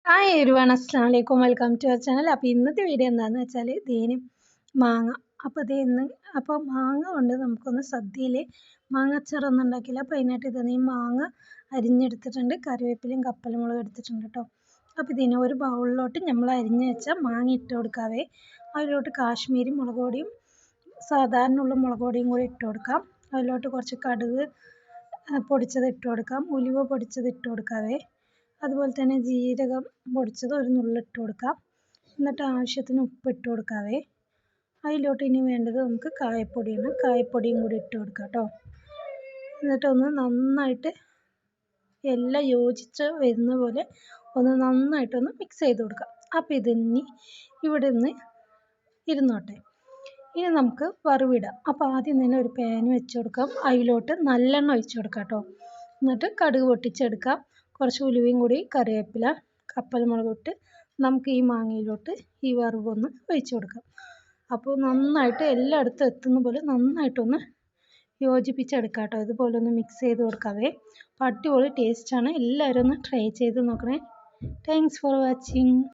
Hi everyone, അസ്സലാമു അലൈക്കും. Welcome to our channel. അപ്പോൾ ഇന്നത്തെ വീഡിയോ എന്താണെന്ന് വെച്ചാൽ തേനും മാങ്ങ. അപ്പോൾ മാങ്ങ കൊണ്ട് നമുക്കൊന്ന് സദ്യയിൽ മാങ്ങാച്ചാറൊന്നും ഉണ്ടാക്കില്ല. അപ്പോൾ അതിനായിട്ട് ഇതാണ് ഈ മാങ്ങ അരിഞ്ഞെടുത്തിട്ടുണ്ട്, കറിവേപ്പിലയും കപ്പൽ മുളകും എടുത്തിട്ടുണ്ട് കേട്ടോ. അപ്പോൾ ഇതിനെ ഒരു ബൗളിലോട്ട് നമ്മൾ അരിഞ്ഞ് വെച്ച മാങ്ങ ഇട്ട് കൊടുക്കാവേ. അതിലോട്ട് കാശ്മീരി മുളക് പൊടിയും സാധാരണ മുളക് പൊടിയും കൂടി ഇട്ട് കൊടുക്കാം. അതിലോട്ട് കുറച്ച് കടുക് പൊടിച്ചത് ഇട്ട് കൊടുക്കാം, ഉലുവ പൊടിച്ചത് ഇട്ട് കൊടുക്കാവേ. അതുപോലെ തന്നെ ജീരകം പൊടിച്ചത് ഒരു നുള്ളിട്ട് കൊടുക്കാം. എന്നിട്ട് ആവശ്യത്തിന് ഉപ്പിട്ട് കൊടുക്കാവേ. അതിലോട്ട് ഇനി വേണ്ടത് നമുക്ക് കായപ്പൊടിയാണ്. കായപ്പൊടിയും കൂടി ഇട്ട് കൊടുക്കാം കേട്ടോ. എന്നിട്ടൊന്ന് നന്നായിട്ട് എല്ലാം യോജിച്ച് വരുന്ന പോലെ ഒന്ന് നന്നായിട്ടൊന്ന് മിക്സ് ചെയ്ത് കൊടുക്കാം. അപ്പോൾ ഇതിനി ഇവിടെ നിന്ന് ഇരുന്നോട്ടെ. ഇനി നമുക്ക് വറവിടാം. അപ്പോൾ ആദ്യം തന്നെ ഒരു പാൻ വെച്ച് കൊടുക്കാം. അതിലോട്ട് നല്ലെണ്ണ ഒഴിച്ച് കൊടുക്കാം കേട്ടോ. എന്നിട്ട് കടുക് പൊട്ടിച്ചെടുക്കാം. കുറച്ച് ഉലുവയും കൂടി കറിവേപ്പില കപ്പൽ മുളക് ഇട്ട് നമുക്ക് ഈ മാങ്ങയിലോട്ട് ഈ വറവൊന്ന് ഒഴിച്ച് കൊടുക്കാം. അപ്പോൾ നന്നായിട്ട് എല്ലായിടത്തും എത്തുന്ന പോലെ നന്നായിട്ടൊന്ന് യോജിപ്പിച്ചെടുക്കാം കേട്ടോ. ഇതുപോലെ ഒന്ന് മിക്സ് ചെയ്ത് കൊടുക്കാവേ. അപ്പോൾ അടിപൊളി ടേസ്റ്റാണ്. എല്ലാവരും ഒന്ന് ട്രൈ ചെയ്ത് നോക്കണേ. Thanks for watching.